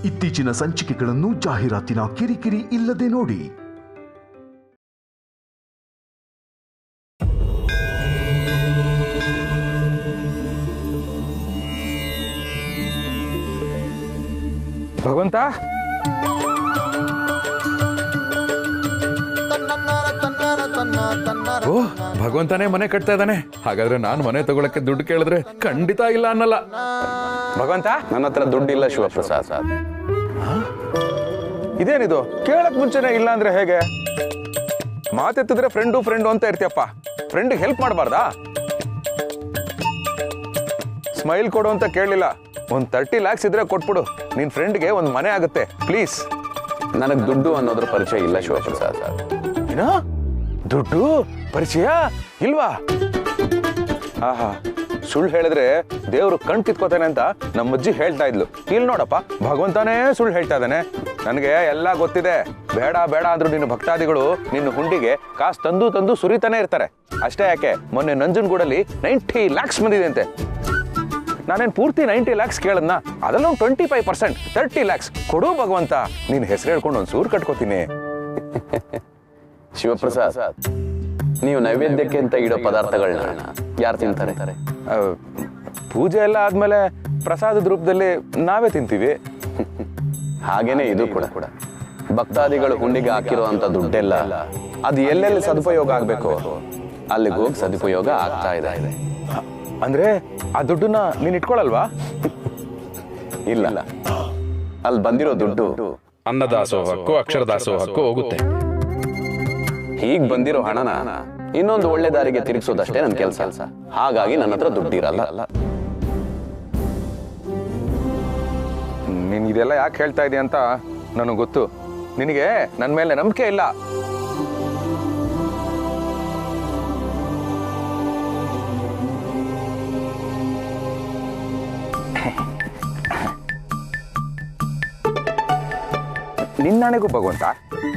ಇತ್ತೀಚಿನ ಸಂಚಿಕೆಗಳನ್ನು ಜಾಹೀರಾತಿನ ಕಿರಿಕಿರಿ ಇಲ್ಲದೆ ನೋಡಿ. ಭಗವಂತ, ಓ ಭಗವಂತನೇ ಮನೆ ಕಟ್ತಾ ಇದ್ದಾನೆ. ಹಾಗಾದ್ರೆ ನಾನು ಮನೆ ತಗೊಳಕ್ಕೆ ದುಡ್ಡು ಕೇಳಿದ್ರೆ ಖಂಡಿತ ಇಲ್ಲ ಅನ್ನಲ್ಲ. ಭಗವಂತ, ನನ್ನ ಹತ್ರ ದುಡ್ಡಿಲ್ಲ ಶಿವಪ್ರಸಾದ್. ಇದೇನಿದು? ಕೇಳಕ್ ಮುಂಚೆನೆ ಇಲ್ಲ ಅಂದ್ರೆ ಹೇಗೆ? ಮಾತೆತ್ತಿದ್ರೆ ಫ್ರೆಂಡು ಅಂತ ಇರ್ತೀಯಪ್ಪ. ಫ್ರೆಂಡ್ಗೆ ಹೆಲ್ಪ್ ಮಾಡಬಾರ್ದಾ? ಸ್ಮೈಲ್ ಕೊಡು ಅಂತ ಕೇಳಲಿಲ್ಲ. ಒಂದು 30 lakhs ಇದ್ರೆ ಕೊಟ್ಬಿಡು. ನಿನ್ ಫ್ರೆಂಡ್ಗೆ ಒಂದು ಮನೆ ಆಗುತ್ತೆ ಪ್ಲೀಸ್. ನನಗೆ ದುಡ್ಡು ಅನ್ನೋದ್ರ ಪರಿಚಯ ಇಲ್ಲ ಶಿವಪ್ರಸಾದ್. ಏನೋ ದುಡ್ಡು ಪರಿಚಯ ಇಲ್ವಾ? ಆಹಾ, ಸುಳ್ಳು ಹೇಳಿದ್ರೆ ದೇವ್ರು ಕಣ್ ಕಿತ್ಕೋತಾನೆ ಅಂತ ನಮ್ಮಜ್ಜಿ ಹೇಳ್ತಾ ಇದ್ಲು. ಇಲ್ಲಿ ನೋಡಪ್ಪ, ಭಗವಂತನೇ ಸುಳ್ಳು ಹೇಳ್ತಾ ಇದ್ದಾನೆ. ನನಗೆ ಎಲ್ಲ ಗೊತ್ತಿದೆ. ಬೇಡ ಬೇಡ ಅಂದ್ರು ನಿನ್ನ ಭಕ್ತಾದಿಗಳು ನಿನ್ನ ಹುಂಡಿಗೆ ಕಾಸು ತಂದು ಸುರಿತಾನೆ ಇರ್ತಾರೆ. ಅಷ್ಟೇ ಯಾಕೆ, ಮೊನ್ನೆ ನಂಜನಗೂಡಲ್ಲಿ 90 lakhs ಬಂದಿದೆ ಅಂತೆ. ನಾನೇನು ಪೂರ್ತಿ 90 lakhs ಕೇಳದ್ನ? ಅದೆಲ್ಲ ಒಂದು 25%, 30 lakhs ಕೊಡು ಭಗವಂತ. ನಿನ್ನ ಹೆಸರು ಹೇಳ್ಕೊಂಡು ಒಂದು ಸೂರು ಕಟ್ಕೋತೀನಿ. ಶಿವಪ್ರಸಾದ್, ನೀವು ನೈವೇದ್ಯಕ್ಕೆ ಅಂತ ಇಡೋ ಪದಾರ್ಥಗಳನ್ನ ಯಾರು ತಿಂತಾರೆ? ಪೂಜೆ ಎಲ್ಲ ಆದ್ಮೇಲೆ ಪ್ರಸಾದದ ರೂಪದಲ್ಲಿ ನಾವೇ ತಿಂತೀವಿ. ಹಾಗೇನೆ ಇದು ಕೂಡ. ಭಕ್ತಾದಿಗಳು ಹುಂಡಿಗೆ ಹಾಕಿರುವಂತ ದುಡ್ಡೆಲ್ಲ ಅದು ಎಲ್ಲೆಲ್ಲಿ ಸದುಪಯೋಗ ಆಗ್ಬೇಕು ಅಲ್ಲಿಗೆ ಹೋಗಿ ಸದುಪಯೋಗ ಆಗ್ತಾ ಇದೆ. ಅಂದ್ರೆ ಆ ದುಡ್ಡನ್ನ ನೀನ್ ಇಟ್ಕೊಳಲ್ವಾ? ಇಲ್ಲ, ಅಲ್ಲಿ ಬಂದಿರೋ ದುಡ್ಡು ಅನ್ನದಾಸೋಹಕ್ಕೂ ಅಕ್ಷರದಾಸೋಹಕ್ಕೂ ಹೋಗುತ್ತೆ. ಹೀಗ್ ಬಂದಿರೋ ಹಣನ ಇನ್ನೊಂದು ಒಳ್ಳೆ ದಾರಿಗೆ ತಿರುಗಿಸೋದಷ್ಟೇ ನನ್ನ ಕೆಲಸ. ಹಾಗಾಗಿ ನನ್ನ ಹತ್ರ ದುಡ್ಡಿರಲ್ಲ. ನೀನ್ ಇದೆಲ್ಲ ಯಾಕೆ ಹೇಳ್ತಾ ಇದೀಯ ಅಂತ ನನಗೆ ಗೊತ್ತು. ನಿನಗೆ ನನ್ನ ಮೇಲೆ ನಂಬಿಕೆ ಇಲ್ಲ. ನಿನ್ನಾಣೆಗೂ ಭಗವಂತ,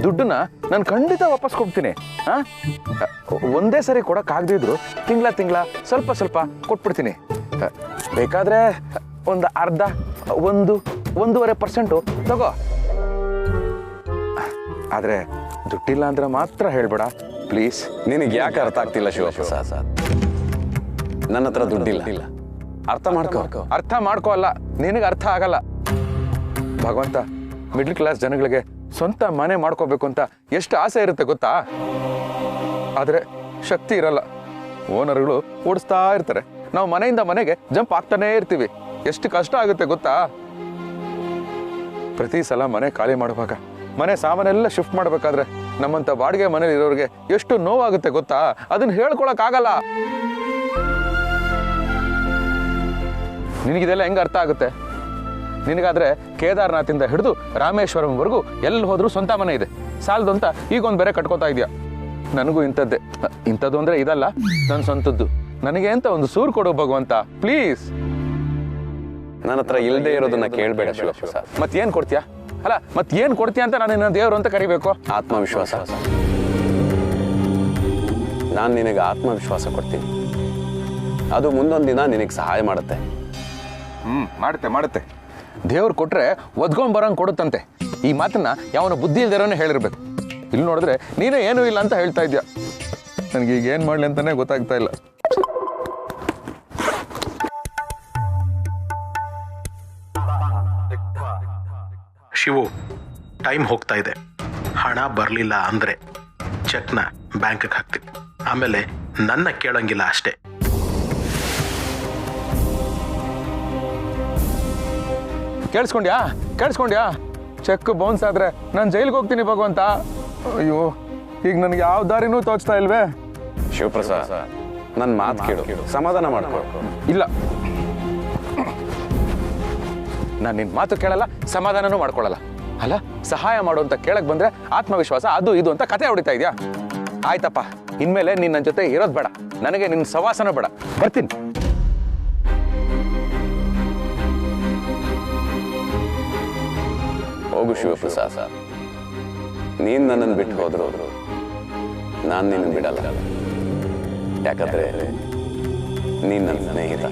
ದುಡ್ಡನ್ನ ನಾನು ಖಂಡಿತ ವಾಪಸ್ ಕೊಡ್ತೀನಿ. ಒಂದೇ ಸರಿ ಕೊಡಕ್ಕಾಗದಿದ್ರು ತಿಂಗಳ ಸ್ವಲ್ಪ ಕೊಟ್ಬಿಡ್ತೀನಿ. ಬೇಕಾದ್ರೆ ಒಂದು ಅರ್ಧ 1.5% ತಗೋ. ಆದ್ರೆ ದುಡ್ಡಿಲ್ಲ ಅಂದ್ರೆ ಮಾತ್ರ ಹೇಳ್ಬೇಡ ಪ್ಲೀಸ್. ನಿನಗೆ ಯಾಕೆ ಅರ್ಥ ಆಗ್ತಿಲ್ಲ ಶಿವಪ್ರಸಾದ್? ನನ್ನ ಹತ್ರ ದುಡ್ಡಿಲ್ಲ. ಅರ್ಥ ಮಾಡ್ಕೋ ಅಲ್ಲ, ನಿನಗೆ ಅರ್ಥ ಆಗಲ್ಲ. ಭಗವಂತ, ಮಿಡ್ಲ್ ಕ್ಲಾಸ್ ಜನಗಳಿಗೆ ಸ್ವಂತ ಮನೆ ಮಾಡ್ಕೋಬೇಕು ಅಂತ ಎಷ್ಟು ಆಸೆ ಇರುತ್ತೆ ಗೊತ್ತಾ? ಆದ್ರೆ ಶಕ್ತಿ ಇರಲ್ಲ. ಓನರ್ಗಳು ಓಡಿಸ್ತಾ ಇರ್ತಾರೆ. ನಾವು ಮನೆಯಿಂದ ಮನೆಗೆ ಜಂಪ್ ಆಗ್ತಾನೆ ಇರ್ತೀವಿ. ಎಷ್ಟು ಕಷ್ಟ ಆಗುತ್ತೆ ಗೊತ್ತಾ? ಪ್ರತಿ ಸಲ ಮನೆ ಖಾಲಿ ಮಾಡುವಾಗ, ಮನೆ ಸಾಮಾನೆಲ್ಲ ಶಿಫ್ಟ್ ಮಾಡ್ಬೇಕಾದ್ರೆ ನಮ್ಮಂತ ಬಾಡಿಗೆ ಮನೇಲಿ ಇರೋರಿಗೆ ಎಷ್ಟು ನೋವಾಗುತ್ತೆ ಗೊತ್ತಾ? ಅದನ್ನ ಹೇಳ್ಕೊಳಕ್ ಆಗಲ್ಲ. ನಿನಗಿದೆಲ್ಲ ಹೆಂಗ ಅರ್ಥ ಆಗುತ್ತೆ? ನಿನಗಾದ್ರೆ ಕೇದಾರ್ನಾಥಿಂದ ಹಿಡಿದು ರಾಮೇಶ್ವರಂವರೆಗೂ ಎಲ್ಲಿ ಹೋದ್ರೂ ಸ್ವಂತ ಮನೆ ಇದೆ. ಸಾಲದು ಅಂತ ಈಗೊಂದು ಬೇರೆ ಕಟ್ಕೋತಾ ಇದೆಯಾ? ನನಗೂ ಇಂಥದ್ದು ಅಂದ್ರೆ ಇದಲ್ಲ, ನನ್ನ ಸ್ವಂತದ್ದು. ನನಗೆ ಅಂತ ಒಂದು ಸೂರು ಕೊಡು ಭಗವಂತ ಪ್ಲೀಸ್. ನನ್ನ ಹತ್ರ ಇಲ್ಲದೆ ಇರೋದನ್ನ ಕೇಳಬೇಡ ಶಿವಪ್ರಸಾದ್. ಮತ್ತೇನ್ ಕೊಡ್ತೀಯಾ? ಅಲ್ಲ, ಮತ್ತೇನ್ ಕೊಡ್ತೀಯ ಅಂತ ನಾನು ದೇವರು ಅಂತ ಕರಿಬೇಕು? ಆತ್ಮವಿಶ್ವಾಸ. ನಾನು ನಿನಗೆ ಆತ್ಮವಿಶ್ವಾಸ ಕೊಡ್ತೀನಿ. ಅದು ಮುಂದೊಂದು ದಿನ ನಿನಗೆ ಸಹಾಯ ಮಾಡುತ್ತೆ. ಮಾಡುತ್ತೆ. ದೇವ್ರು ಕೊಟ್ರೆ ಒದ್ಕೊಂಡ್ ಕೊಡುತ್ತಂತೆ. ಈ ಮಾತನ್ನ ಯಾವನ ಬುದ್ಧಿ ಇಲ್ದಿರೋನೇ ಹೇಳಿರ್ಬೇಕು. ಇಲ್ಲಿ ನೋಡಿದ್ರೆ ನೀನೇ ಏನೂ ಇಲ್ಲ ಅಂತ ಹೇಳ್ತಾ ಇದ್ಯಾ. ನನಗೆ ಈಗ ಏನ್ ಮಾಡ್ಲಿ ಅಂತಾನೆ ಗೊತ್ತಾಗ್ತಾ ಇಲ್ಲ. ಶಿವು, ಟೈಮ್ ಹೋಗ್ತಾ ಇದೆ. ಹಣ ಬರಲಿಲ್ಲ ಅಂದ್ರೆ ಚೆಕ್ನ ಬ್ಯಾಂಕ್ಗೆ ಹಾಕ್ತೀನಿ. ಆಮೇಲೆ ನನ್ನ ಕೇಳಂಗಿಲ್ಲ ಅಷ್ಟೇ. ಕೇಳಿಸ್ಕೊಂಡ್ಯಾ? ಚೆಕ್ ಬೌನ್ಸ್ ಆದ್ರೆ ನಾನು ಜೈಲಿಗೆ ಹೋಗ್ತೀನಿ ಭಗವಂತ. ಅಯ್ಯೋ, ಈಗ ನನಗೆ ಯಾವ ದಾರಿನೂ ತೋಚ್ತಾ ಇಲ್ವೇ? ಶಿವಪ್ರಸಾದ್, ನನ್ನ ಮಾತು ಕೇಳು, ಸಮಾಧಾನ ಮಾಡ್ಕೊ. ಇಲ್ಲ, ನಾನು ನಿನ್ನ ಮಾತು ಕೇಳಲ್ಲ, ಸಮಾಧಾನನೂ ಮಾಡ್ಕೊಳ್ಳಲ್ಲ. ಅಲ್ಲ, ಸಹಾಯ ಮಾಡುವಂತ ಕೇಳಕ್ ಬಂದ್ರೆ ಆತ್ಮವಿಶ್ವಾಸ ಅದು ಇದು ಅಂತ ಕತೆ ಹೊಡಿತಾ ಇದೆಯಾ? ಆಯ್ತಪ್ಪ, ಇನ್ಮೇಲೆ ನೀನ್ ನನ್ನ ಜೊತೆ ಇರೋದು ಬೇಡ. ನನಗೆ ನಿನ್ನ ಸವಾಸನ ಬೇಡ. ಬರ್ತೀನಿ. ಹೋಗು ಶಿವಪ್ರಸಾದ್. ನೀನ್ ನನ್ನನ್ನು ಬಿಟ್ಟು ಹೋದ್ರು ನಾನು ನಿನ್ನ ಬಿಡಲ್ಲ. ಯಾಕಂದ್ರೆ ನೀನ್ ನನ್ನ ಸ್ನೇಹಿತ.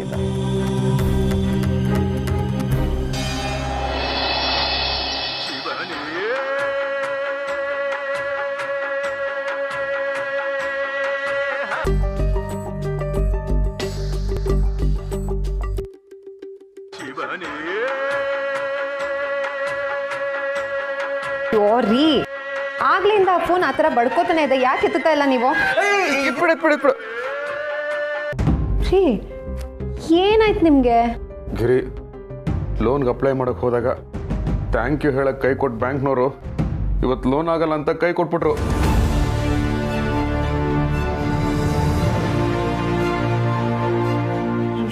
ರೀ ಆಗ್ಲಿಂದ ಫೋನ್ ಆ ಥರ ಬಡ್ಕೋತಾನೆ ಇದೆ, ಯಾಕೆ ಎತ್ತುತ್ತಾ ಇಲ್ಲ ನೀವು? ರೀ ಏನಾಯ್ತು ನಿಮಗೆ? ಗಿರಿ, ಲೋನ್ಗೆ ಅಪ್ಲೈ ಮಾಡೋಕೆ ಹೋದಾಗ ಥ್ಯಾಂಕ್ ಯು ಹೇಳಕ್ಕೆ ಕೈ ಕೊಟ್ಟು ಬ್ಯಾಂಕ್ನವರು ಇವತ್ತು ಲೋನ್ ಆಗಲ್ಲ ಅಂತ ಕೈ ಕೊಟ್ಬಿಟ್ರು.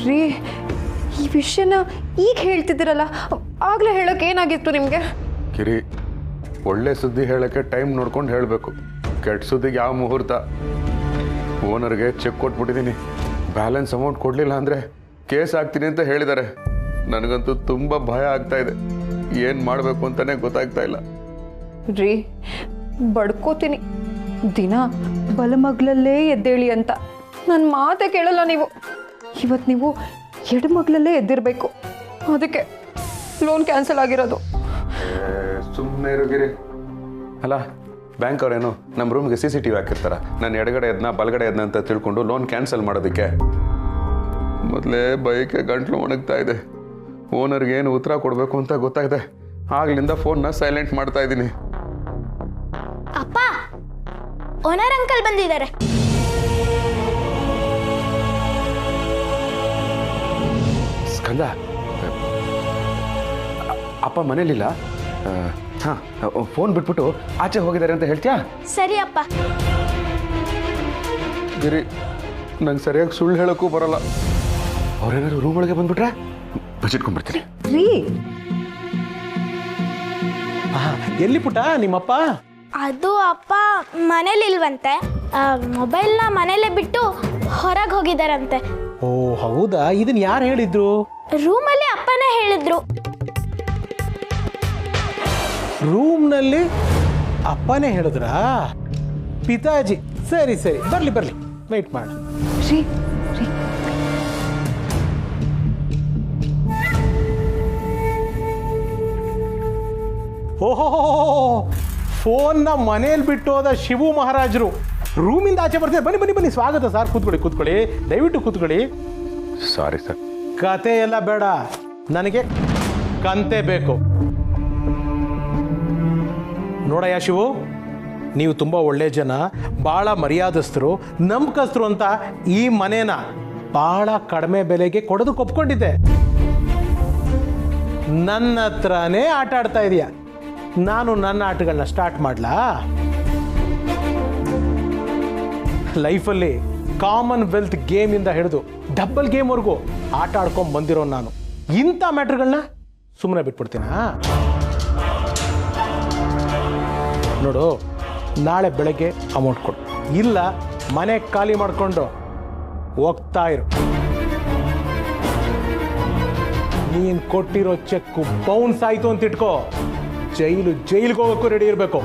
ರೀ ಈ ವಿಷಯನ ಈಗ ಹೇಳ್ತಿದ್ದೀರಲ್ಲ, ಆಗ್ಲೇ ಹೇಳೋಕೆ ಏನಾಗಿತ್ತು ನಿಮಗೆ? ಗಿರಿ, ಒಳ್ಳೆ ಸುದ್ದಿ ಹೇಳೋಕ್ಕೆ ಟೈಮ್ ನೋಡ್ಕೊಂಡು ಹೇಳಬೇಕು. ಕೆಟ್ಟ ಸುದ್ದಿಗೆ ಯಾವ ಮುಹೂರ್ತ? ಓನರ್ಗೆ ಚೆಕ್ ಕೊಟ್ಬಿಟ್ಟಿದ್ದೀನಿ. ಬ್ಯಾಲೆನ್ಸ್ ಅಮೌಂಟ್ ಕೊಡಲಿಲ್ಲ ಅಂದರೆ ಕೇಸ್ ಆಗ್ತೀನಿ ಅಂತ ಹೇಳಿದ್ದಾರೆ. ನನಗಂತೂ ತುಂಬ ಭಯ ಆಗ್ತಾ ಇದೆ. ಏನು ಮಾಡಬೇಕು ಅಂತಲೇ ಗೊತ್ತಾಗ್ತಾ ಇಲ್ಲ. ರೀ ಬಡ್ಕೋತೀನಿ, ದಿನ ಬಲಮಗ್ಲಲ್ಲೇ ಎದ್ದೇಳಿ ಅಂತ. ನನ್ನ ಮಾತೆ ಕೇಳಲ್ಲ ನೀವು. ಇವತ್ತು ನೀವು ಎಡಮಗ್ಲಲ್ಲೇ ಎದ್ದಿರಬೇಕು, ಅದಕ್ಕೆ ಲೋನ್ ಕ್ಯಾನ್ಸಲ್ ಆಗಿರೋದು. ಸುಮ್ಮನೆ ಇರೋಗಿರಿ. ಅಲ್ಲ, ಬ್ಯಾಂಕ್ ಅವರೇನು ನಮ್ಮ ರೂಮ್ಗೆ CCTV ಹಾಕಿರ್ತಾರ? ನಾನು ಎಡಗಡೆ ಎದ್ನ ಬಲಗಡೆ ಎದ್ನ ಅಂತ ತಿಳ್ಕೊಂಡು ಲೋನ್ ಕ್ಯಾನ್ಸಲ್ ಮಾಡೋದಕ್ಕೆ? ಮೊದಲೇ ಬೈಕೆ ಗಂಟ್ಲು ಒಣಗ್ತಾ ಇದೆ. ಓನರ್ಗೆ ಏನು ಉತ್ತರ ಕೊಡಬೇಕು ಅಂತ ಗೊತ್ತಾಗಿದೆ. ಆಗ್ಲಿಂದ ಫೋನ್ನ ಸೈಲೆಂಟ್ ಮಾಡ್ತಾ ಇದ್ದೀನಿ. ಅಪ್ಪ, ಓನರ್ ಅಂಕಲ್ ಬಂದಿದ್ದಾರೆ. ಸ್ಕಂದ, ಅಪ್ಪ ಮನೇಲಿಲ್ಲ. ಹಾಂ, ಫೋನ್ ಬಿಟ್ಬಿಟ್ಟು ಆಚೆ ಹೋಗಿದ್ದಾರೆ ಅಂತ ಹೇಳ್ತೀಯಾ? ಸರಿ ಅಪ್ಪ. ಗಿರಿ, ನಂಗೆ ಸರಿಯಾಗಿ ಸುಳ್ಳು ಹೇಳೋಕ್ಕೂ ಬರಲ್ಲ. ಅವ್ರೇನಾದ್ರು ರೂಮ್ ಒಳಗೆ ಬಂದ್ಬಿಟ್ರೆ ಬಚ್ಚಿಟ್ಕೊಂಡ್ಬಿಡ್ತೀನಿ. ರೀ ಎಲ್ಲಿ ಪುಟ್ಟ ನಿಮ್ಮಪ್ಪ? ಅದು ಅಪ್ಪ ಮನೇಲಿಲ್ವಂತೆ, ಮೊಬೈಲ್ನ ಮನೇಲೆ ಬಿಟ್ಟು ಹೊರಗೆ ಹೋಗಿದಾರಂತೆ. ಓ ಹೌದಾ? ಇದನ್ನ ಯಾರು ಹೇಳಿದ್ರು? ರೂಮಲ್ಲಿ ಅಪ್ಪನೇ ಹೇಳಿದ್ರು. ರೂಮ್ನಲ್ಲಿ ಅಪ್ಪನೇ ಹೇಳಿದ್ರಾ? ಪಿತಾಜಿ, ಸರಿ ಸರಿ, ಬರ್ಲಿ ಬರ್ಲಿ, ವೆಯ್ಟ್ ಮಾಡ. ರೀ ರೀ ಓಹೋ, ಫೋನ್ನ ಮನೇಲಿ ಬಿಟ್ಟು ಹೋದ ಶಿವು ಮಹಾರಾಜರು ರೂಮಿಂದ ಆಚೆ ಬರ್ತಾರೆ. ಬನ್ನಿ ಬನ್ನಿ ಬನ್ನಿ, ಸ್ವಾಗತ ಸರ್, ಕೂತ್ಕೊಳ್ಳಿ ಕೂತ್ಕೊಳ್ಳಿ, ದಯವಿಟ್ಟು ಕೂತ್ಕೊಳ್ಳಿ. Sorry sir. ಕತೆ ಎಲ್ಲ ಬೇಡ, ನನಗೆ ಕಂತೆ ಬೇಕು. ನೋಡಯ್ಯ ಶಿವು, ನೀವು ತುಂಬ ಒಳ್ಳೆ ಜನ, ಭಾಳ ಮರ್ಯಾದಸ್ಥರು, ನಂಬಿಕಸ್ಥರು ಅಂತ ಈ ಮನೇನ ಭಾಳ ಕಡಿಮೆ ಬೆಲೆಗೆ ಕೊಡೋದಕ್ಕೆ ಒಪ್ಕೊಂಡಿದ್ದೆ. ನನ್ನ ಹತ್ರನೇ ಆಟ ಆಡ್ತಾ ಇದೀಯ. ನಾನು ನನ್ನ ಆಟಗಳನ್ನ ಸ್ಟಾರ್ಟ್ ಮಾಡ್ಲಾ? ಲೈಫಲ್ಲಿ ಕಾಮನ್ವೆಲ್ತ್ ಗೇಮಿಂದ ಹಿಡಿದು ಡಬಲ್ ಗೇಮ್ವರೆಗೂ ಆಟ ಆಡ್ಕೊಂಡು ಬಂದಿರೋ ನಾನು ಇಂಥ ಮ್ಯಾಟ್ರ್ಗಳನ್ನ ಸುಮ್ಮನೆ ಬಿಟ್ಬಿಡ್ತೀನಾ? ನೋಡು, ನಾಳೆ ಬೆಳಗ್ಗೆ ಅಮೌಂಟ್ ಕೊಡು, ಇಲ್ಲ ಮನೆ ಖಾಲಿ ಮಾಡಿಕೊಂಡು ಹೋಗ್ತಾ ಇರು. ನೀನು ಕೊಟ್ಟಿರೋ ಚೆಕ್ಕು ಬೌನ್ಸ್ ಆಯಿತು ಅಂತ ಇಟ್ಕೋ, ಜೈಲಿಗೆ ಹೋಗೋಕ್ಕೂ ರೆಡಿ ಇರಬೇಕು.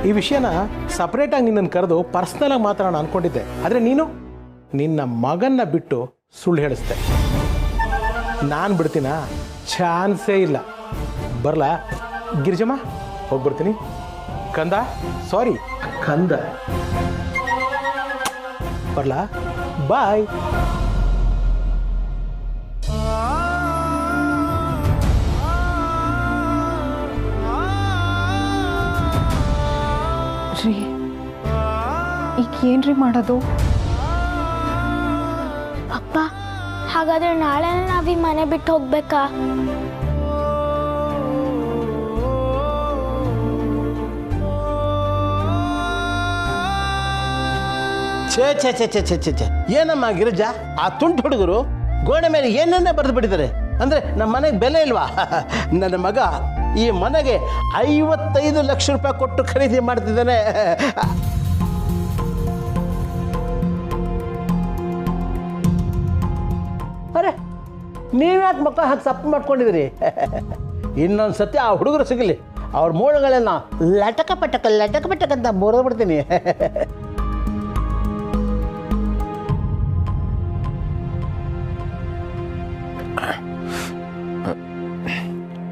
ಈ ವಿಷಯನ ಸಪ್ರೇಟಾಗಿ ನಿನ್ನನ್ನು ಕರೆದು ಪರ್ಸ್ನಲಾಗಿ ಮಾತಾಡೋಣ ಅಂದ್ಕೊಂಡಿದ್ದೆ, ಆದರೆ ನೀನು ನಿನ್ನ ಮಗನ್ನ ಬಿಟ್ಟು ಸುಳ್ಳು ಹೇಳಿಸ್ದೆ. ನಾನು ಬಿಡ್ತೀನ? ಚಾನ್ಸೇ ಇಲ್ಲ. ಬರಲಾ ಗಿರಿಜಮ್ಮ? ಹೋಗ್ಬಿಡ್ತೀನಿ. ಕಂದ, ಸಾರಿ ಕಂದ, ಬರಲಾ? ಬಾಯ್. ರೀ ಈಗ ಏನ್ರಿ ಮಾಡೋದು? ಅಪ್ಪ, ಹಾಗಾದ್ರೆ ನಾಳೆ ನಾವೀ ಮನೆ ಬಿಟ್ಟು ಹೋಗ್ಬೇಕಾ? ಛೇ ಛೇ ಛೇ ಛೇ ಛೇ ಛೇ ಛೇ, ಏನಮ್ಮ ಗಿರಿಜಾ, ಆ ತುಂಟು ಹುಡುಗರು ಗೋಡೆ ಮೇಲೆ ಏನನ್ನೇ ಬರೆದು ಬಿಟ್ಟಿದ್ದಾರೆ. ಅಂದರೆ ನಮ್ಮ ಮನೆಗೆ ಬೆಲೆ ಇಲ್ವಾ? ನನ್ನ ಮಗ ಈ ಮನೆಗೆ 55 ಲಕ್ಷ ರೂಪಾಯಿ ಕೊಟ್ಟು ಖರೀದಿ ಮಾಡ್ತಿದ್ದಾನೆ. ಅರೆ, ನೀವ್ಯಾಕೆ ಮಕ್ಕ ಹಾಕಿ ಸಪ್ಪು ಮಾಡ್ಕೊಂಡಿದ್ದೀರಿ? ಇನ್ನೊಂದು ಸತಿ ಆ ಹುಡುಗರು ಸಿಗಲಿ, ಅವ್ರ ಮೂಳೆಗಳನ್ನ ಲಟಕ ಪಟಕ ಅಂತ ಮುರಿದು ಬಿಡ್ತೀನಿ.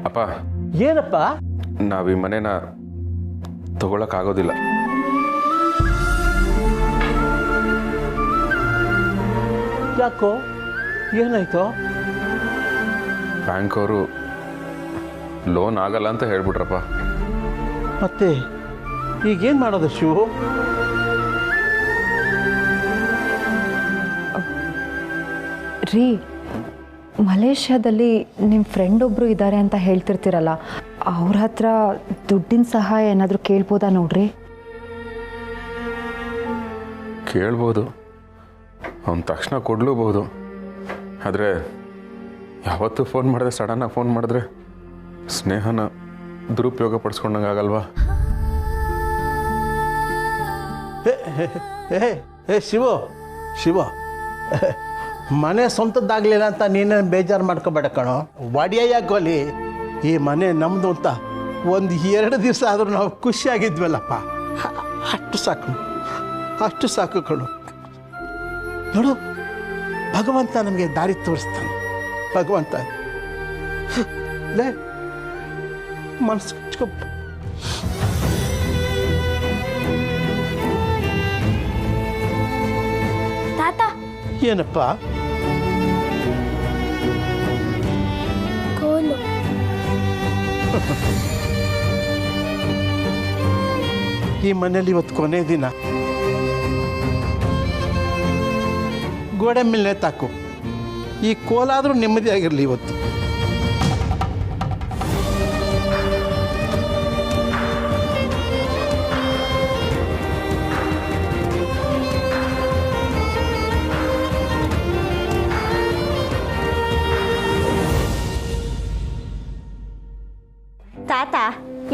ಅಪ್ಪ, ಏನಪ್ಪ? ನಾವು ಈ ಮನೇನ ತಗೊಳಕ್ಕಾಗೋದಿಲ್ಲ. ಯಾಕೋ, ಏನಾಯ್ತು? ಬ್ಯಾಂಕ್ ಅವರು ಲೋನ್ ಆಗಲ್ಲ ಅಂತ ಹೇಳ್ಬಿಟ್ರಪ್ಪ. ಮತ್ತೆ ಈಗೇನು ಮಾಡೋದು ಶಿವು? ರೀ, ಮಲೇಷ್ಯಾದಲ್ಲಿ ನಿಮ್ಮ ಫ್ರೆಂಡ್ ಒಬ್ಬರು ಇದ್ದಾರೆ ಅಂತ ಹೇಳ್ತಿರ್ತೀರಲ್ಲ, ಅವ್ರ ಹತ್ರ ದುಡ್ಡಿನ ಸಹಾಯ ಏನಾದರೂ ಕೇಳ್ಬೋದಾ ನೋಡ್ರಿ? ಕೇಳ್ಬೋದು, ಅವನ ತಕ್ಷಣ ಕೊಡ್ಲೂಬಹುದು. ಆದರೆ ಯಾವತ್ತೂ ಫೋನ್ ಮಾಡಿದ್ರೆ, ಸಡನ್ನಾಗಿ ಫೋನ್ ಮಾಡಿದ್ರೆ ಸ್ನೇಹನ ದುರುಪಯೋಗ ಪಡಿಸ್ಕೊಂಡಂಗೆ ಆಗಲ್ವಾ? ಏ ಶಿವು, ಮನೆ ಸ್ವಂತದ್ದಾಗಲಿಲ್ಲ ಅಂತ ನೀನೇನು ಬೇಜಾರು ಮಾಡ್ಕೋಬೇಡ ಕಣೋ. ಒಡೆಯಾಗೋಲಿ, ಈ ಮನೆ ನಮ್ಮದು ಅಂತ 1-2 ದಿವಸ ಆದರೂ ನಾವು ಖುಷಿಯಾಗಿದ್ವಲ್ಲಪ್ಪ, ಅಷ್ಟು ಸಾಕು ಕಣೋ. ನೋಡು, ಭಗವಂತ ನಮಗೆ ದಾರಿ ತೋರಿಸ್ತಾನೆ. ಭಗವಂತ ಲೇ ಮನಸ್ಸು ಹಚ್ಕೊ. ತಾತ, ಏನಪ್ಪ? ಕೋಲು. ಈ ಮನೇಲಿ ಇವತ್ತು ಕೊನೆ ದಿನ. ಗೋಡೆ ಮೇಲೆ ತಾಕು. ಈ ಕೋಲಾದರೂ ನೆಮ್ಮದಿಯಾಗಿರಲಿ ಇವತ್ತು. ತಾತ,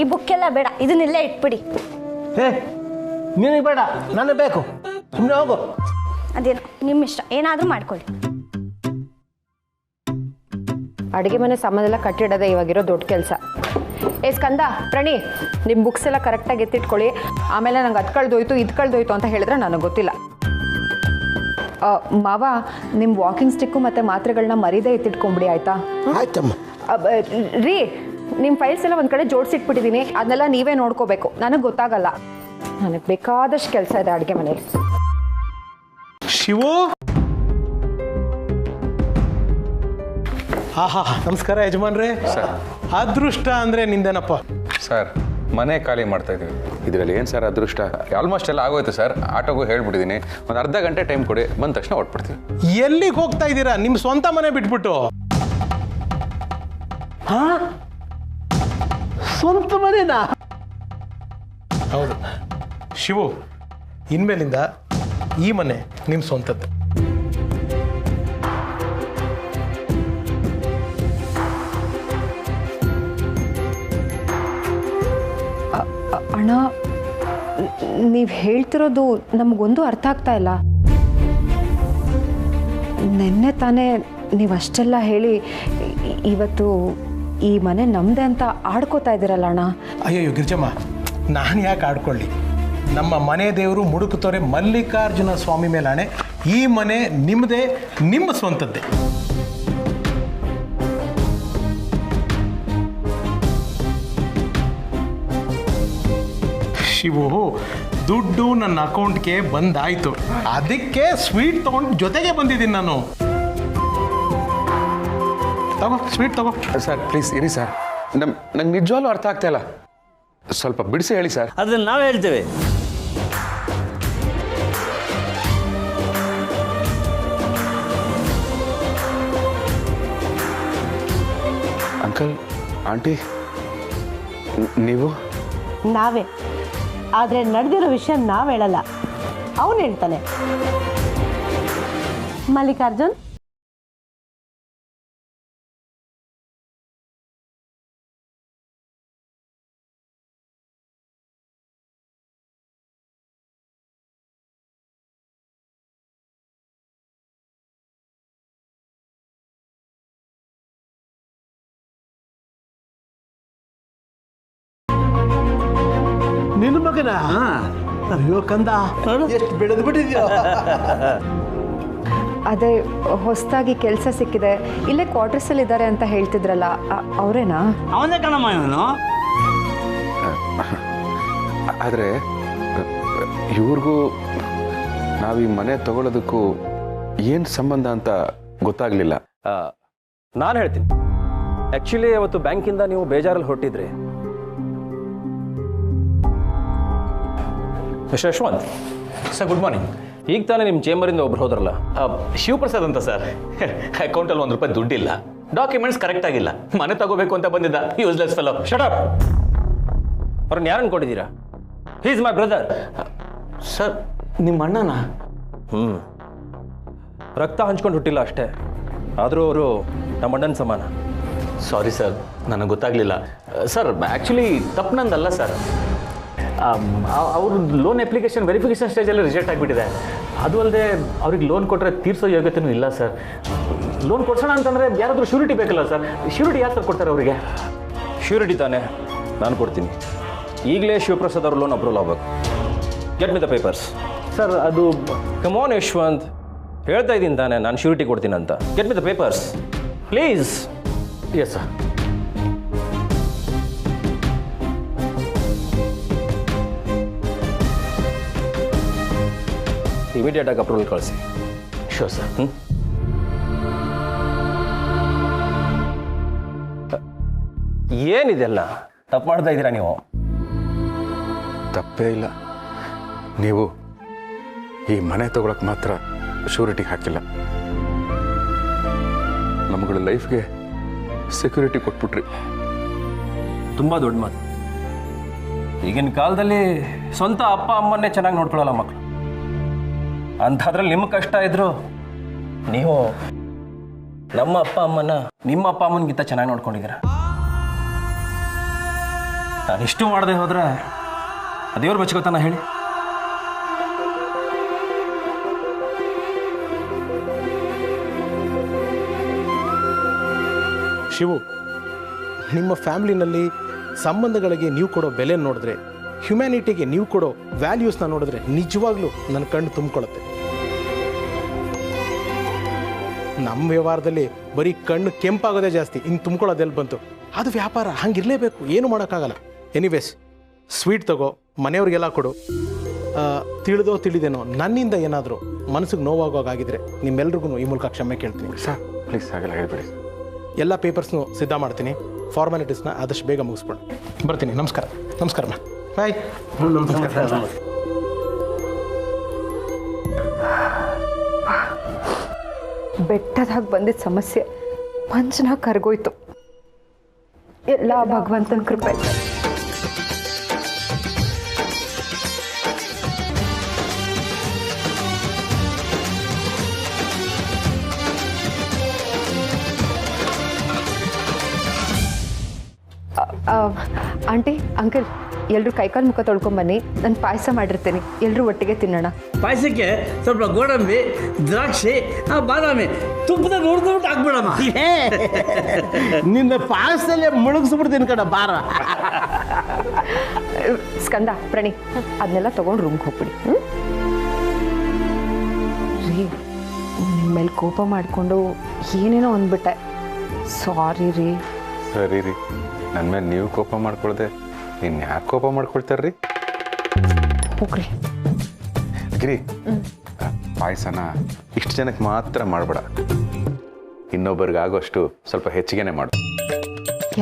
ಈ ಬುಕ್ಕೆಲ್ಲ ಬೇಡ, ಇದನ್ನೆಲ್ಲ ಇಟ್ಬಿಡಿ. ಹೇ, ನಿನಗೆ ಬೇಡ, ನನಗೆ ಬೇಕು. ಸುಮ್ಮನೆ ಹೋಗು. ಅದೇನು ನಿಮ್ಮ ಇಷ್ಟ, ಏನಾದರೂ ಮಾಡ್ಕೊಳ್ಳಿ. ಅಡುಗೆ ಮನೆ ಸಾಮಾನೆಲ್ಲ ಕಟ್ಟಿಡೋದೇ ಇವಾಗಿರೋ ದೊಡ್ಡ ಕೆಲಸ. ಸ್ಕಂದ, ಪ್ರಣಿ, ನಿಮ್ಮ ಬುಕ್ಸ್ ಎಲ್ಲ ಕರೆಕ್ಟಾಗಿ ಎತ್ತಿಟ್ಕೊಳ್ಳಿ. ಆಮೇಲೆ ನಂಗೆ ಅದು ಕಳೆದೋಯ್ತು, ಇದು ಕಳೆದೋಯ್ತು ಅಂತ ಹೇಳಿದ್ರೆ ನನಗೆ ಗೊತ್ತಿಲ್ಲ. ಮಾವ, ನಿಮ್ಮ ವಾಕಿಂಗ್ ಸ್ಟಿಕ್ಕು ಮತ್ತು ಮಾತ್ರೆಗಳನ್ನ ಮರೀದೇ ಎತ್ತಿಟ್ಕೊಂಬಿಡಿ, ಆಯಿತಾ? ಆಯ್ತಮ್ಮ. ರೀ, ನಿಮ್ಮ ಫೈಲ್ಸ್ ಎಲ್ಲ ಒಂದು ಕಡೆ ಜೋಡಿಸಿಟ್ಬಿಟ್ಟಿದ್ದೀನಿ, ಅದನ್ನೆಲ್ಲ ನೀವೇ ನೋಡ್ಕೋಬೇಕು. ನನಗೆ ಗೊತ್ತಾಗಲ್ಲ, ನನಗೆ ಬೇಕಾದಷ್ಟು ಕೆಲಸ ಇದೆ ಅಡುಗೆ ಮನೇಲಿ. ಶಿವು, ಆಹಾ, ನಮಸ್ಕಾರ ಯಜಮಾನ್ರೆ. ಅದೃಷ್ಟ ಅಂದರೆ ನಿಂದೇನಪ್ಪ. ಸರ್, ಮನೆ ಖಾಲಿ ಮಾಡ್ತಾ ಇದೀವಿ. ಇದರಲ್ಲಿ ಏನು ಸರ್ ಅದೃಷ್ಟ? ಆಲ್ಮೋಸ್ಟ್ ಎಲ್ಲ ಆಗೋಯ್ತು ಸರ್. ಆಟೋಗೂ ಹೇಳ್ಬಿಟ್ಟಿದ್ದೀನಿ, ಒಂದು ಅರ್ಧ ಗಂಟೆ ಟೈಮ್ ಕೊಡಿ, ಬಂದ ತಕ್ಷಣ ಹೊಟ್ಬಿಡ್ತೀವಿ. ಎಲ್ಲಿಗೆ ಹೋಗ್ತಾ ಇದ್ದೀರಾ? ನಿಮ್ಮ ಸ್ವಂತ ಮನೆ ಬಿಟ್ಬಿಟ್ಟು? ಹಾ, ಸ್ವಂತ ಮನೆನಾ? ಹೌದು ಶಿವು, ಇನ್ಮೇಲಿಂದ ಈ ಮನೆ ನಿಮ್ಮ ಸ್ವಂತದ್ದು. ಅಣ್ಣ, ನೀವು ಹೇಳ್ತಿರೋದು ನಮಗೊಂದು ಅರ್ಥ ಆಗ್ತಾ ಇಲ್ಲ. ನೆನ್ನೆ ತಾನೇ ನೀವು ಅಷ್ಟೆಲ್ಲ ಹೇಳಿ ಇವತ್ತು ಈ ಮನೆ ನಮ್ಮದೇ ಅಂತ ಆಡ್ಕೋತಾ ಇದ್ದೀರಲ್ಲ ಅಣ್ಣ. ಅಯ್ಯೋ ಗಿರ್ಜಮ್ಮ, ನಾನು ಯಾಕೆ ಆಡ್ಕೊಳ್ಳಿ? ನಮ್ಮ ಮನೆ ದೇವರು ಮುಡುಕುತೊರೆ ಮಲ್ಲಿಕಾರ್ಜುನ ಸ್ವಾಮಿ ಮೇಲಾಣೆ, ಈ ಮನೆ ನಿಮ್ಮದೇ, ನಿಮ್ಮ ಸ್ವಂತದ್ದೇ. ಶಿವು, ದುಡ್ಡು ನನ್ನ ಅಕೌಂಟ್ಗೆ ಬಂದಾಯ್ತು, ಅದಕ್ಕೆ ಸ್ವೀಟ್ ತಗೊಂಡು ಜೊತೆಗೆ ಬಂದಿದ್ದೀನಿ ನಾನು. ತಗೋ, ಸ್ವೀಟ್ ತಗೋ. ಸರ್ ಪ್ಲೀಸ್ ಇರಿ ಸರ್, ನಂಗೆ ನಿಜವಾಗ್ಲೂ ಅರ್ಥ ಆಗ್ತಾ ಇಲ್ಲ. ಸ್ವಲ್ಪ ಬಿಡಿಸಿ ಹೇಳಿ ಸರ್. ಅದನ್ನು ನಾವು ಹೇಳ್ತೇವೆ. ಅಂಕಲ್, ಆಂಟಿ, ನೀವು? ನಾವೇ, ಆದರೆ ನಡೆದಿರೋ ವಿಷಯ ನಾವು ಹೇಳಲ್ಲ, ಅವನು ಹೇಳ್ತಾನೆ. ಮಲ್ಲಿಕಾರ್ಜುನ್, ನಿನ್ನ ಮಗನ? ಅಯ್ಯೋ ಕಂದ, ಎಷ್ಟು ಬೆಳೆದು ಬಿಟ್ಟಿದ್ಯೋ. ಅದೇ ಹೊಸದಾಗಿ ಕೆಲಸ ಸಿಕ್ಕಿದೆ, ಇಲ್ಲೇ ಕ್ವಾರ್ಟರ್ಸಲ್ಲಿ ಇದ್ದಾರೆ ಅಂತ ಹೇಳ್ತಿದ್ರಲ್ಲ, ಅವರೇನಾ? ಅವನೇ ಕಣಮ್ಮ ಇವನು. ಆದರೆ ಇವ್ರಿಗೂ ನಾವು ಈ ಮನೆ ತಗೊಳ್ಳೋದಕ್ಕೂ ಏನು ಸಂಬಂಧ ಅಂತ ಗೊತ್ತಾಗ್ಲಿಲ್ಲ. ನಾನು ಹೇಳ್ತೀನಿ. ಆ್ಯಕ್ಚುಲಿ ಅವತ್ತು ಬ್ಯಾಂಕಿಂದ ನೀವು ಬೇಜಾರಲ್ಲಿ ಹೊರಟಿದ್ರಿ. Mister Yashwant sir, good morning. ಈಗ ತಾನೇ ನಿಮ್ಮ ಚೇಂಬರಿಂದ ಒಬ್ರು ಹೋದ್ರಲ್ಲ, ಶಿವಪ್ರಸಾದ್ ಅಂತ ಸರ್. ಅಕೌಂಟಲ್ಲಿ ₹1 ದುಡ್ಡಿಲ್ಲ, ಡಾಕ್ಯುಮೆಂಟ್ಸ್ ಕರೆಕ್ಟ್ ಆಗಿಲ್ಲ, ಮನೆ ತಗೋಬೇಕು ಅಂತ ಬಂದಿದ್ದ. Useless fellow. Shut up. ಅವ್ರನ್ನ ಯಾರು ಅನ್ಕೊಂಡಿದ್ದೀರಾ? He is my brother. Sir, ನಿಮ್ಮ ಅಣ್ಣನ? ರಕ್ತ ಹಂಚ್ಕೊಂಡು ಹುಟ್ಟಿಲ್ಲ ಅಷ್ಟೇ, ಆದರೂ ಅವರು ನಮ್ಮ ಅಣ್ಣನ ಸಮಾನ. ಸಾರಿ ಸರ್, ನನಗೆ ಗೊತ್ತಾಗಲಿಲ್ಲ. ಸರ್, ಆ್ಯಕ್ಚುಲಿ ತಪ್ಪು ನಂದಲ್ಲ ಸರ್. ಅವ್ರ ಲೋನ್ ಅಪ್ಲಿಕೇಶನ್ ವೆರಿಫಿಕೇಷನ್ ಸ್ಟೇಜಲ್ಲಿ ರಿಜೆಕ್ಟ್ ಆಗಿಬಿಟ್ಟಿದೆ. ಅದು ಅಲ್ಲದೆ ಅವ್ರಿಗೆ ಲೋನ್ ಕೊಟ್ಟರೆ ತೀರ್ಸೋ ಯೋಗ್ಯತೆಯೂ ಇಲ್ಲ ಸರ್. ಲೋನ್ ಕೊಡ್ಸೋಣ ಅಂತಂದರೆ ಯಾರಾದರೂ ಶ್ಯೂರಿಟಿ ಬೇಕಲ್ಲ ಸರ್. ಶ್ಯೂರಿಟಿ ಯಾರು ಕೊಡ್ತಾರೆ ಅವರಿಗೆ? ಶ್ಯೂರಿಟಿ ತಾನೆ ನಾನು ಕೊಡ್ತೀನಿ. ಈಗಲೇ ಶಿವಪ್ರಸಾದ್ ಅವ್ರ ಲೋನ್ ಅಪ್ರೂವಲ್ ಆಗಬೇಕು. Get me the papers. Sir, ಅದು ಕಮಾನ್ ಯಶವಂತ್, ಹೇಳ್ತಾ ಇದ್ದೀನಿ ತಾನೆ ನಾನು ಶ್ಯೂರಿಟಿ ಕೊಡ್ತೀನಿ ಅಂತ. Get me the papers please. Yes sir. Immediate ಆಗಿ ಅಪ್ರೂವಲ್ ಕಳಿಸಿ. Sure sir. ಏನಿದೆಲ್ಲ ತಪ್ಪು ಮಾಡ್ತಾ ಇದ್ದೀರಾ ನೀವು? ತಪ್ಪೇ ಇಲ್ಲ. ನೀವು ಈ ಮನೆ ತಗೊಳಕ್ಕೆ ಮಾತ್ರ ಶ್ಯೂರಿಟಿ ಹಾಕಿಲ್ಲ, ನಮ್ಗಳ ಲೈಫ್ಗೆ ಸೆಕ್ಯೂರಿಟಿ ಕೊಟ್ಬಿಟ್ರಿ. ತುಂಬ ದೊಡ್ಡ ಮಾತು. ಈಗಿನ ಕಾಲದಲ್ಲಿ ಸ್ವಂತ ಅಪ್ಪ ಅಮ್ಮನ್ನೇ ಚೆನ್ನಾಗಿ ನೋಡ್ಕೊಳ್ಳಲ್ಲ ಮಕ್ಕಳು. ಅಂಥದ್ರಲ್ಲಿ ನಿಮ್ಮ ಕಷ್ಟ ಇದ್ರು ನೀವು ನಮ್ಮ ಅಪ್ಪ ಅಮ್ಮನ ನಿಮ್ಮ ಅಪ್ಪ ಅಮ್ಮನಿಗಿಂತ ಚೆನ್ನಾಗಿ ನೋಡ್ಕೊಂಡಿದ್ದೀರ. ನಾನಿಷ್ಟು ಮಾಡದೆ ಹೋದ್ರೆ ಅದೇವ್ರು ಬಚ್ಕೋತಾನ ಹೇಳಿ? ಶಿವು, ನಿಮ್ಮ ಫ್ಯಾಮ್ಲಿನಲ್ಲಿ ಸಂಬಂಧಗಳಿಗೆ ನೀವು ಕೊಡೋ ಬೆಲೆ ನೋಡಿದ್ರೆ, ಹ್ಯುಮ್ಯಾನಿಟಿಗೆ ನೀವು ಕೊಡೋ ವ್ಯಾಲ್ಯೂಸ್ನ ನೋಡಿದ್ರೆ ನಿಜವಾಗ್ಲೂ ನನ್ನ ಕಣ್ಣು ತುಂಬಿಕೊಳ್ಳುತ್ತೆ. ನಮ್ಮ ವ್ಯವಹಾರದಲ್ಲಿ ಬರೀ ಕಣ್ಣು ಕೆಂಪಾಗೋದೇ ಜಾಸ್ತಿ, ಇನ್ನು ತುಂಬ್ಕೊಳ್ಳೋದೆಲ್ಲಿ ಬಂತು? ಅದು ವ್ಯಾಪಾರ, ಹಂಗಿರಲೇಬೇಕು, ಏನು ಮಾಡೋಕ್ಕಾಗಲ್ಲ. ಎನಿವೇಸ್, ಸ್ವೀಟ್ ತಗೋ, ಮನೆಯವ್ರಿಗೆಲ್ಲ ಕೊಡು. ತಿಳಿದೋ ತಿಳಿದೇನೋ ನನ್ನಿಂದ ಏನಾದರೂ ಮನಸ್ಸಿಗೆ ನೋವಾಗೋಗಾಗಿದ್ರೆ ನಿಮ್ಮೆಲ್ರಿಗೂ ಈ ಮೂಲಕ ಕ್ಷಮೆ ಕೇಳ್ತೀನಿ. ಸರ್ ಪ್ಲೀಸ್ ಹಾಗೆಲ್ಲ ಹೇಳ್ಬೇಡಿ. ಎಲ್ಲ ಪೇಪರ್ಸ್ನು ಸಿದ್ಧ ಮಾಡ್ತೀನಿ, ಫಾರ್ಮಾಲಿಟೀಸ್ನ ಆದಷ್ಟು ಬೇಗ ಮುಗಿಸ್ಬಿಡು. ಬರ್ತೀನಿ. ನಮಸ್ಕಾರ. ನಮಸ್ಕಾರಮ್ಮ. ಬಾಯ್. ನಮಸ್ಕಾರ. ಬೆಟ್ಟದಾಗಿ ಬಂದಿದ್ದ ಸಮಸ್ಯೆ ಮಂಚನಾಗಿ ಕರ್ಗೋಯ್ತು. ಎಲ್ಲ ಭಗವಂತನ ಕೃಪೆ. ಆಂಟಿ, ಅಂಕಲ್, ಎಲ್ಲರೂ ಕೈಕಾಲು ಮುಖ ತೊಳ್ಕೊಂಬನ್ನಿ. ನಾನು ಪಾಯಸ ಮಾಡಿರ್ತೀನಿ, ಎಲ್ಲರೂ ಒಟ್ಟಿಗೆ ತಿನ್ನೋಣ. ಪಾಯಸಕ್ಕೆ ಸ್ವಲ್ಪ ಗೋಡಂಬಿ, ದ್ರಾಕ್ಷಿ, ಬಾದಾಮಿ ತುಪ್ಪದ ನೋಡ್ಬಿಟ್ಟು ಹಾಕ್ಬಿಡಮ್ಮ. ನಿನ್ನ ಪಾಯಸದಲ್ಲೇ ಮುಳುಗಿಸ್ಬಿಡ್ತೀನಿ ಕಣ, ಬಾರ. ಸ್ಕಂದ, ಪ್ರಣಿ, ಅದನ್ನೆಲ್ಲ ತೊಗೊಂಡು ರೂಮ್ಗೆ ಹೋಗ್ಬಿಡಿ. ರೀ, ನಿಮ್ಮೇಲೆ ಕೋಪ ಮಾಡಿಕೊಂಡು ಏನೇನೋ ಅಂದ್ಬಿಟ್ಟೆ. ಸಾರಿ ರೀ. ಸರಿ ರೀ, ನನ್ನ ಮೇಲೆ ನೀವು ಕೋಪ ಮಾಡ್ಕೊಳ್ದೆ ಇನ್ನು ಯಾಕೆ ಕೋಪ ಮಾಡ್ಕೊಳ್ತಾರ್ರಿ? ಹೋಗ್ರಿ. ಗಿರಿ, ಪಾಯಸನ ಇಷ್ಟು ಜನಕ್ಕೆ ಮಾತ್ರ ಮಾಡಬೇಡ, ಇನ್ನೊಬ್ಬರಿಗೆ ಆಗೋಷ್ಟು ಸ್ವಲ್ಪ ಹೆಚ್ಚಿಗೆನೆ ಮಾಡು.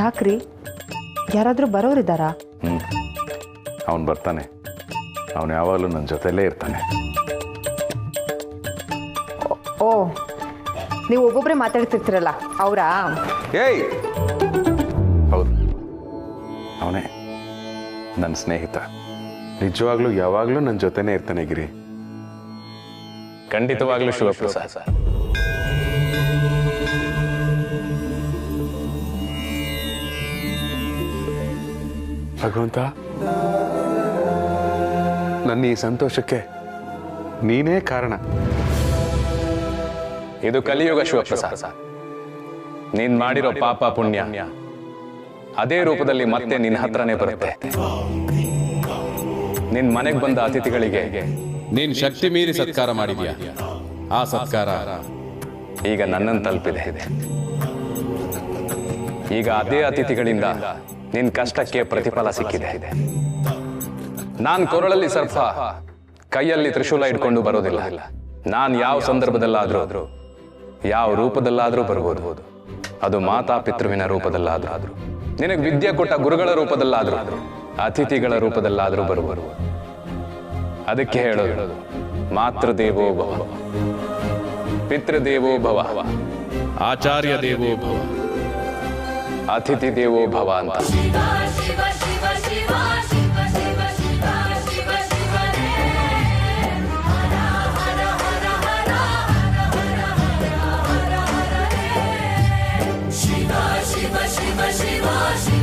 ಯಾಕ್ರಿ? ಯಾರಾದರೂ ಬರೋರಿದ್ದಾರಾ? ಅವನು ಬರ್ತಾನೆ, ಅವನು ಯಾವಾಗಲೂ ನನ್ನ ಜೊತೆಲೇ ಇರ್ತಾನೆ. ಓ, ನೀವು ಒಬ್ಬೊಬ್ಬರೇ ಮಾತಾಡ್ತಿರ್ತೀರಲ್ಲ, ಅವರಾ? ಏಯ್, ಹೌದು, ಅವನೇ ನನ್ನ ಸ್ನೇಹಿತ. ನಿಜವಾಗ್ಲೂ ಯಾವಾಗಲೂ ನನ್ನ ಜೊತೆನೇ ಇರ್ತಾನೆ ಗಿರಿ. ಖಂಡಿತವಾಗ್ಲೂ ಶಿವಪ್ರಸಾದ್ ಸರ್. ಭಗವಂತ, ನನ್ನ ಈ ಸಂತೋಷಕ್ಕೆ ನೀನೇ ಕಾರಣ. ಇದು ಕಲಿಯುಗ ಶಿವಪ್ರಸಾದ್. ನೀನ್ ಮಾಡಿರೋ ಪಾಪ ಪುಣ್ಯ ಅದೇ ರೂಪದಲ್ಲಿ ಮತ್ತೆ ನಿನ್ನ ಹತ್ರನೇ ಬರುತ್ತೆ. ನಿನ್ ಮನೆಗೆ ಬಂದ ಅತಿಥಿಗಳಿಗೆ ನೀನ್ ಶಕ್ತಿ ಮೀರಿ ಸತ್ಕಾರ ಮಾಡಿದ್ಯಾ. ಆ ಸತ್ಕಾರ ಈಗ ನನ್ನನ್ನು ತಲುಪಿದೆ. ಈಗ ಅದೇ ಅತಿಥಿಗಳಿಂದ ನಿನ್ ಕಷ್ಟಕ್ಕೆ ಪ್ರತಿಫಲ ಸಿಕ್ಕಿದೆ. ನಾನ್ ಕೊರಳಲ್ಲಿ ಸರ್ಪ, ಕೈಯಲ್ಲಿ ತ್ರಿಶೂಲ ಇಟ್ಕೊಂಡು ಬರೋದಿಲ್ಲ. ನಾನ್ ಯಾವ ಸಂದರ್ಭದಲ್ಲಾದ್ರೂ ಯಾವ ರೂಪದಲ್ಲಾದ್ರೂ ಬರ್ಬೋದು. ಅದು ಮಾತಾ ಪಿತೃವಿನ ರೂಪದಲ್ಲಾದ್ರೂ, ನಿನಗೆ ವಿದ್ಯೆ ಕೊಟ್ಟ ಗುರುಗಳ ರೂಪದಲ್ಲಾದ್ರೂ, ಅತಿಥಿಗಳ ರೂಪದಲ್ಲಾದ್ರೂ ಬರುವರು. ಅದಕ್ಕೆ ಹೇಳೋದು ಮಾತೃದೇವೋ ಭವ, ಪಿತೃದೇವೋ ಭವ, ಆಚಾರ್ಯ ದೇವೋ ಭವ, ಅತಿಥಿ ದೇವೋ ಭವ ಅಂತ. Shiva, Shiva, Shiva, Shiva, Shiva.